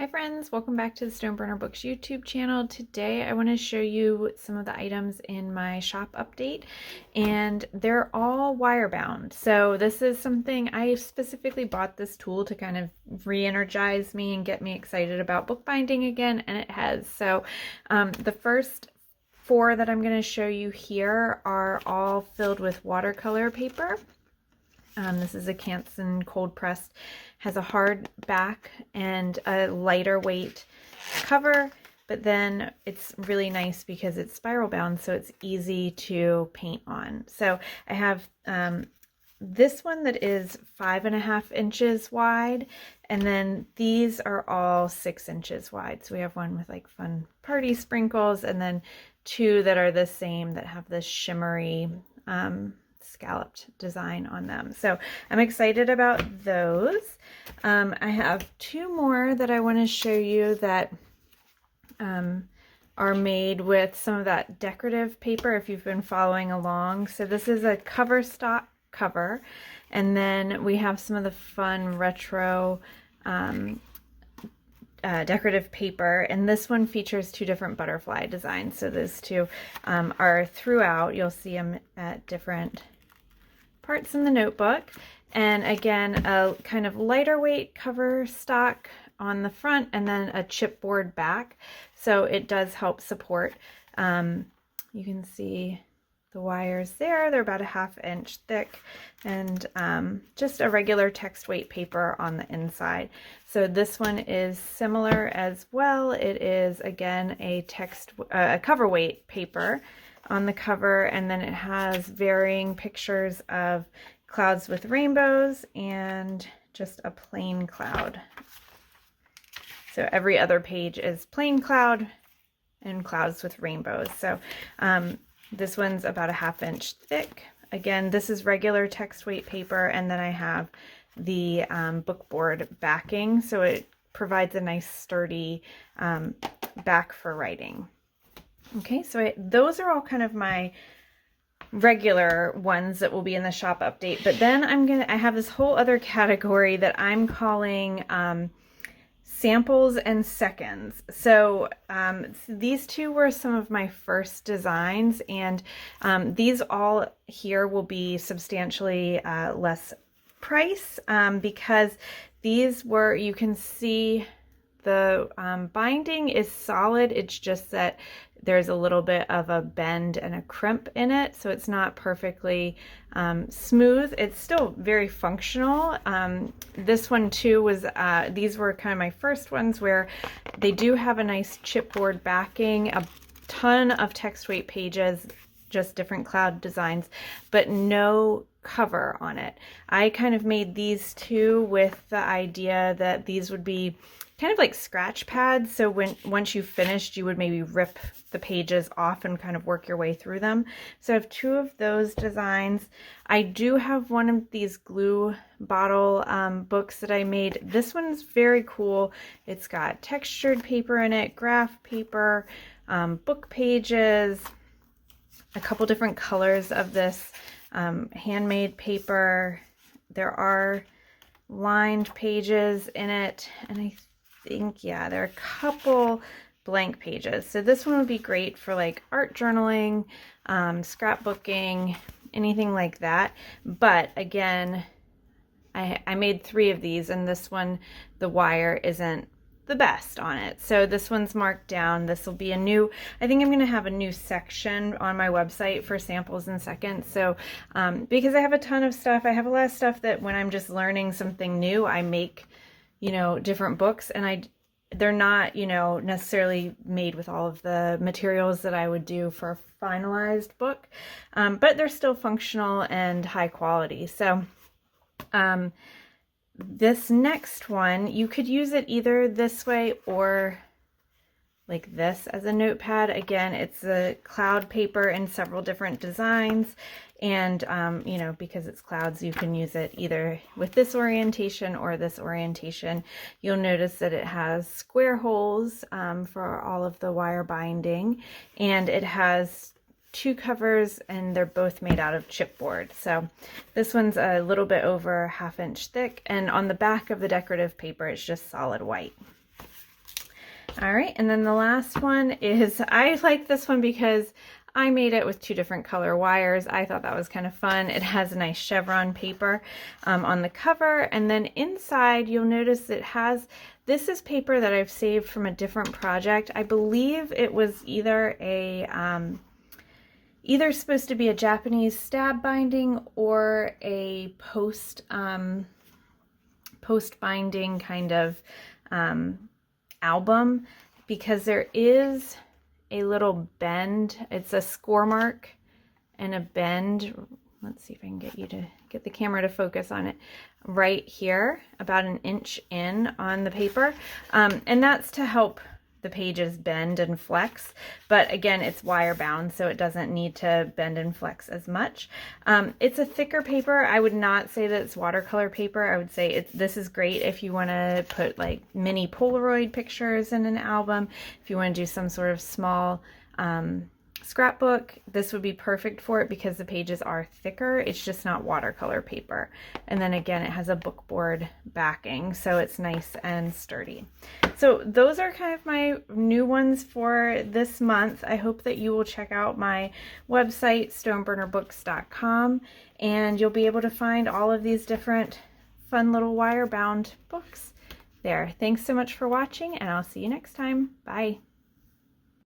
Hi friends, welcome back to the StoneburnerBooks YouTube channel. Today I want to show you some of the items in my shop update, and they're all wire bound. So this is something I specifically bought this tool to kind of re-energize me and get me excited about bookbinding again, and it has. So the first four that I'm going to show you here are all filled with watercolor paper. This is a Canson cold pressed, has a hard back and a lighter weight cover, but then it's really nice because it's spiral bound, so it's easy to paint on. So I have this one that is 5.5 inches wide, and then these are all 6 inches wide. So we have one with like fun party sprinkles, and then two that are the same that have this shimmery scalloped design on them. So I'm excited about those. I have two more that I want to show you that are made with some of that decorative paper if you've been following along. So this is a cover stock cover, and then we have some of the fun retro decorative paper, and this one features two different butterfly designs. So those two are throughout. You'll see them at different parts in the notebook, and again a kind of lighter weight cover stock on the front and then a chipboard back, so it does help support. You can see the wires there, they're about a 1/2 inch thick, and just a regular text weight paper on the inside. So this one is similar as well. It is again a cover weight paper on the cover, and then it has varying pictures of clouds with rainbows and just a plain cloud. So every other page is plain cloud and clouds with rainbows. So this one's about a 1/2 inch thick. Again, this is regular text weight paper, and then I have the bookboard backing, so it provides a nice sturdy back for writing. Okay, so those are all kind of my regular ones that will be in the shop update, but then I have this whole other category that I'm calling samples and seconds. So these two were some of my first designs, and these all here will be substantially less price because these were, you can see the binding is solid. It's just that there's a little bit of a bend and a crimp in it, so it's not perfectly smooth. It's still very functional. This one too was, these were kind of my first ones where they do have a nice chipboard backing, a ton of text weight pages, just different cloud designs, but no cover on it. I kind of made these two with the idea that these would be kind of like scratch pads, so once you finished, you would maybe rip the pages off and kind of work your way through them. So I have two of those designs. I do have one of these glue bottle books that I made. This one's very cool. It's got textured paper in it, graph paper, book pages, a couple different colors of this handmade paper. There are lined pages in it, and I think, yeah, there are a couple blank pages. So this one would be great for like art journaling, scrapbooking, anything like that. But again, I made 3 of these, and this one, the wire isn't the best on it. So this one's marked down. This will be a new, I think I'm going to have a new section on my website for samples and seconds. So because I have a ton of stuff, I have a lot of stuff that when I'm just learning something new, I make, you know, different books, and they're not, you know, necessarily made with all of the materials that I would do for a finalized book, but they're still functional and high quality. So this next one, you could use it either this way or like this as a notepad. Again, it's a cloud paper in several different designs, and you know, because it's clouds, you can use it either with this orientation or this orientation. You'll notice that it has square holes for all of the wire binding, and it has 2 covers, and they're both made out of chipboard. So this one's a little bit over 1/2 inch thick, and on the back of the decorative paper, it's just solid white. All right, and then the last one is, I like this one because I made it with 2 different color wires. I thought that was kind of fun. It has a nice chevron paper on the cover, and then inside you'll notice it has, this is paper that I've saved from a different project. I believe it was either a either supposed to be a Japanese stab binding or a post binding kind of album, because there is a little bend. It's a score mark and a bend. Let's see if I can get the camera to focus on it right here, about 1 inch in on the paper. And that's to help the pages bend and flex, but again, it's wire bound, so it doesn't need to bend and flex as much. It's a thicker paper. I would not say that it's watercolor paper. I would say this is great if you want to put like mini Polaroid pictures in an album. If you want to do some sort of small scrapbook, this would be perfect for it because the pages are thicker. It's just not watercolor paper. And then again, it has a bookboard backing, so it's nice and sturdy. So those are kind of my new ones for this month. I hope that you will check out my website, StoneburnerBooks.com, and you'll be able to find all of these different fun little wire bound books there. Thanks so much for watching, and I'll see you next time. Bye.